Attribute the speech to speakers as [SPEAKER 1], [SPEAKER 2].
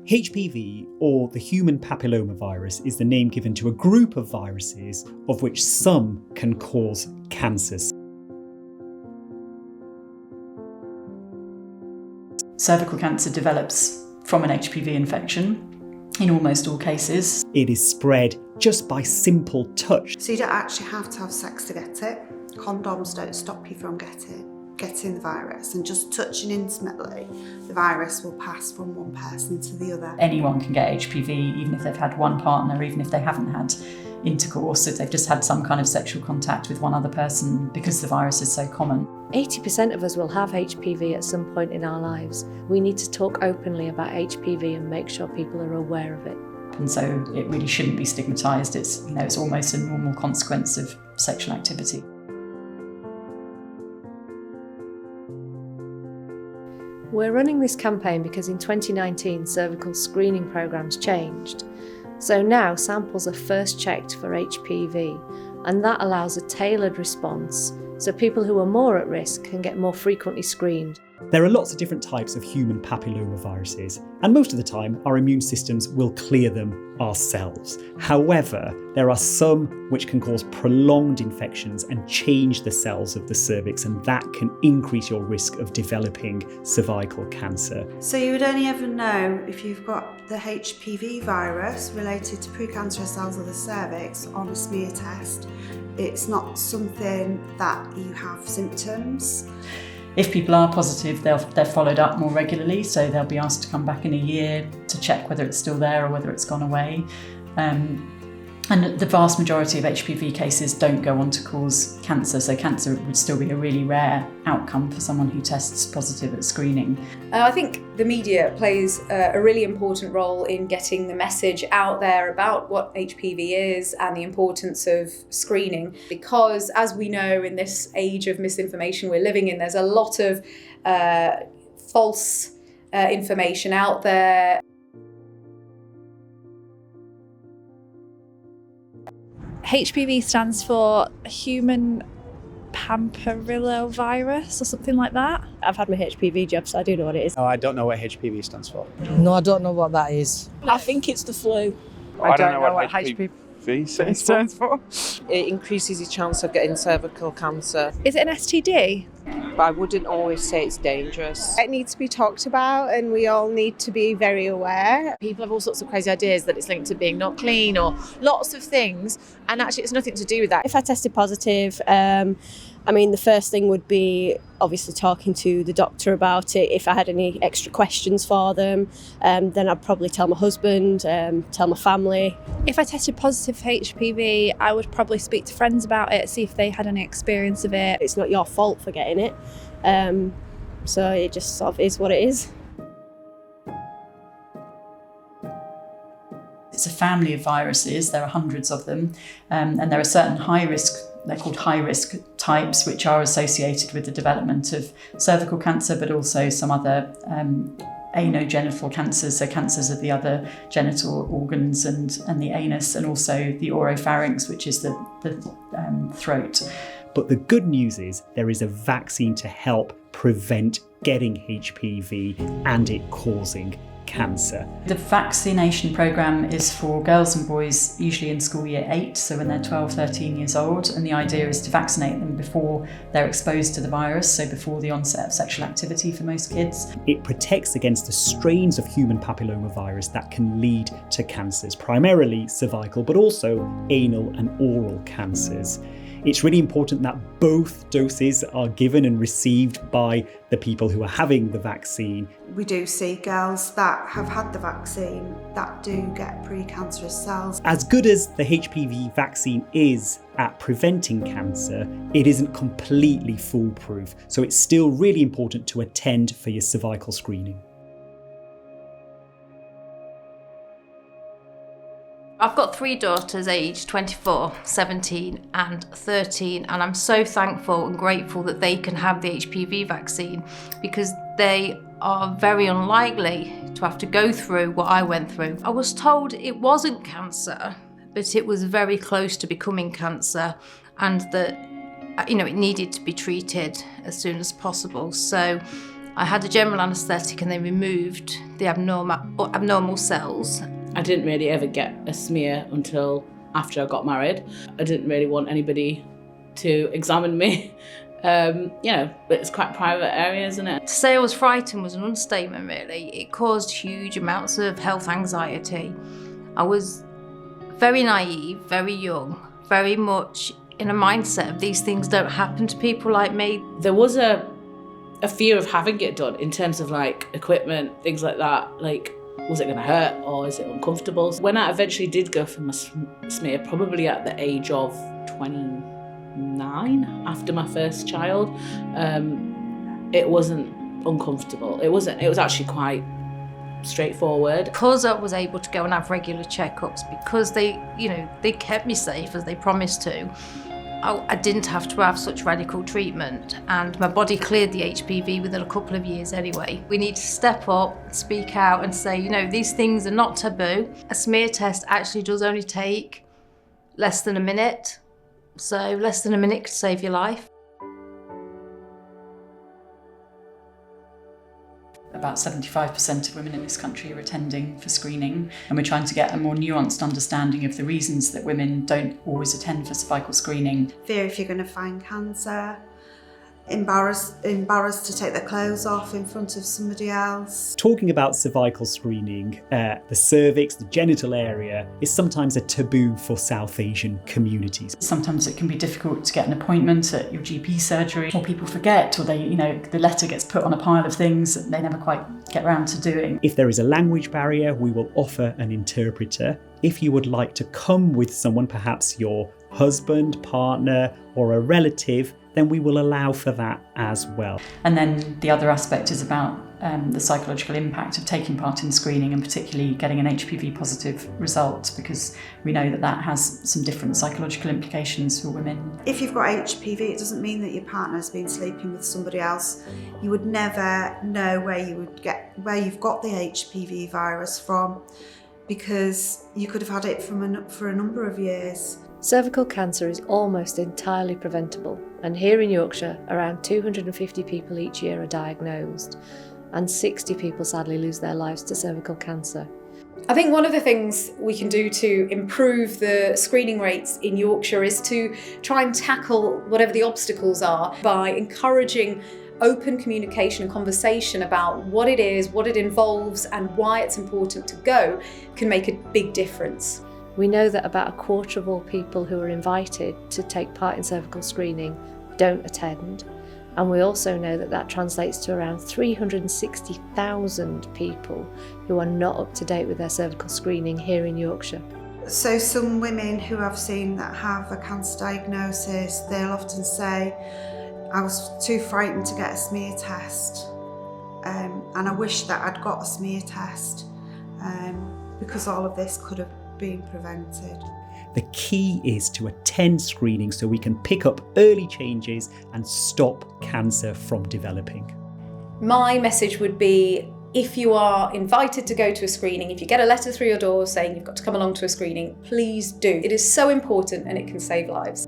[SPEAKER 1] HPV, or the human papillomavirus, is the name given to a group of viruses of which some can cause cancers.
[SPEAKER 2] Cervical cancer develops from an HPV infection in almost all cases.
[SPEAKER 1] It is spread just by simple touch.
[SPEAKER 3] So you don't actually have to have sex to get it. Condoms don't stop you from getting the virus, and just touching intimately, the virus will pass from one person to the other.
[SPEAKER 2] Anyone can get HPV, even if they've had one partner, even if they haven't had intercourse, if they've just had some kind of sexual contact with one other person, because the virus is so common.
[SPEAKER 4] 80% of us will have HPV at some point in our lives. We need to talk openly about HPV and make sure people are aware of it.
[SPEAKER 2] And so it really shouldn't be stigmatised. It's almost a normal consequence of sexual activity.
[SPEAKER 4] We're running this campaign because in 2019 cervical screening programmes changed. So now samples are first checked for HPV, and that allows a tailored response so people who are more at risk can get more frequently screened.
[SPEAKER 1] There are lots of different types of human papillomaviruses, and most of the time our immune systems will clear them ourselves. However, there are some which can cause prolonged infections and change the cells of the cervix, and that can increase your risk of developing cervical cancer.
[SPEAKER 3] So you would only ever know if you've got the HPV virus related to precancerous cells of the cervix on a smear test. It's not something that you have symptoms.
[SPEAKER 2] If people are positive, they're followed up more regularly, so they'll be asked to come back in a year to check whether it's still there or whether it's gone away. And the vast majority of HPV cases don't go on to cause cancer, so cancer would still be a really rare outcome for someone who tests positive at screening.
[SPEAKER 5] I think the media plays a really important role in getting the message out there about what HPV is and the importance of screening, because as we know, in this age of misinformation we're living in, there's a lot of false information out there.
[SPEAKER 6] HPV stands for human papillomavirus or something like that.
[SPEAKER 7] I've had my HPV jab, so I do know what it is.
[SPEAKER 8] No, I don't know what HPV stands for.
[SPEAKER 9] No, I don't know what that is.
[SPEAKER 10] I think it's the flu.
[SPEAKER 8] I don't know what HPV
[SPEAKER 10] stands for.
[SPEAKER 9] It increases your chance of getting cervical cancer.
[SPEAKER 6] Is it an STD?
[SPEAKER 9] But I wouldn't always say it's dangerous.
[SPEAKER 11] It needs to be talked about, and we all need to be very aware.
[SPEAKER 12] People have all sorts of crazy ideas that it's linked to being not clean or lots of things, and actually it's nothing to do with that.
[SPEAKER 11] If I tested positive, the first thing would be obviously talking to the doctor about it. If I had any extra questions for them, then I'd probably tell my husband, tell my family.
[SPEAKER 6] If I tested positive for HPV, I would probably speak to friends about it, see if they had any experience of it.
[SPEAKER 11] It's not your fault for getting it, so it just sort of is what it is.
[SPEAKER 2] It's a family of viruses, there are hundreds of them, and there are certain they're called high-risk types, which are associated with the development of cervical cancer, but also some other anogenital cancers, so cancers of the other genital organs and the anus, and also the oropharynx, which is the throat.
[SPEAKER 1] But the good news is there is a vaccine to help prevent getting HPV and it causing cancer.
[SPEAKER 2] The vaccination programme is for girls and boys, usually in school year 8, so when they're 12, 13 years old, and the idea is to vaccinate them before they're exposed to the virus, so before the onset of sexual activity for most kids.
[SPEAKER 1] It protects against the strains of human papillomavirus that can lead to cancers, primarily cervical, but also anal and oral cancers. It's really important that both doses are given and received by the people who are having the vaccine.
[SPEAKER 3] We do see girls that have had the vaccine that do get precancerous cells.
[SPEAKER 1] As good as the HPV vaccine is at preventing cancer, it isn't completely foolproof, so it's still really important to attend for your cervical screening.
[SPEAKER 13] I've got 3 daughters aged 24, 17 and 13, and I'm so thankful and grateful that they can have the HPV vaccine, because they are very unlikely to have to go through what I went through. I was told it wasn't cancer, but it was very close to becoming cancer, and that it needed to be treated as soon as possible. So I had a general anaesthetic and they removed the abnormal cells.
[SPEAKER 14] I didn't really ever get a smear until after I got married. I didn't really want anybody to examine me. But it's quite private area, isn't it?
[SPEAKER 13] To say I was frightened was an understatement, really. It caused huge amounts of health anxiety. I was very naive, very young, very much in a mindset of these things don't happen to people like me.
[SPEAKER 14] There was a fear of having it done in terms of like equipment, things like that. Like, was it going to hurt or is it uncomfortable? When I eventually did go for my smear, probably at the age of 29, after my first child, it wasn't uncomfortable. It was actually quite straightforward.
[SPEAKER 13] Because I was able to go and have regular checkups, because they kept me safe as they promised to, I didn't have to have such radical treatment, and my body cleared the HPV within a couple of years anyway. We need to step up, speak out and say, these things are not taboo. A smear test actually does only take less than a minute, so less than a minute could save your life.
[SPEAKER 2] About 75% of women in this country are attending for screening, and we're trying to get a more nuanced understanding of the reasons that women don't always attend for cervical screening.
[SPEAKER 3] Fear if you're going to find cancer, embarrassed to take their clothes off in front of somebody else.
[SPEAKER 1] Talking about cervical screening, the cervix, the genital area, is sometimes a taboo for South Asian communities.
[SPEAKER 2] Sometimes it can be difficult to get an appointment at your GP surgery, or people forget, or the letter gets put on a pile of things that they never quite get around to doing.
[SPEAKER 1] If there is a language barrier, we will offer an interpreter. If you would like to come with someone, perhaps your husband, partner, or a relative, then we will allow for that as well.
[SPEAKER 2] And then the other aspect is about the psychological impact of taking part in screening, and particularly getting an HPV positive result, because we know that has some different psychological implications for women.
[SPEAKER 3] If you've got HPV, it doesn't mean that your partner's been sleeping with somebody else. You would never know where you've got the HPV virus from, because you could have had it for a number of years.
[SPEAKER 4] Cervical cancer is almost entirely preventable, and here in Yorkshire, around 250 people each year are diagnosed, and 60 people sadly lose their lives to cervical cancer.
[SPEAKER 5] I think one of the things we can do to improve the screening rates in Yorkshire is to try and tackle whatever the obstacles are by encouraging open communication and conversation about what it is, what it involves, and why it's important to go can make a big difference.
[SPEAKER 4] We know that about a quarter of all people who are invited to take part in cervical screening don't attend, and we also know that translates to around 360,000 people who are not up to date with their cervical screening here in Yorkshire.
[SPEAKER 3] So some women who I've seen that have a cancer diagnosis, they'll often say, I was too frightened to get a smear test, and I wish that I'd got a smear test, because all of this could have been prevented.
[SPEAKER 1] The key is to attend screening so we can pick up early changes and stop cancer from developing.
[SPEAKER 5] My message would be, if you are invited to go to a screening, if you get a letter through your door saying you've got to come along to a screening, please do. It is so important and it can save lives.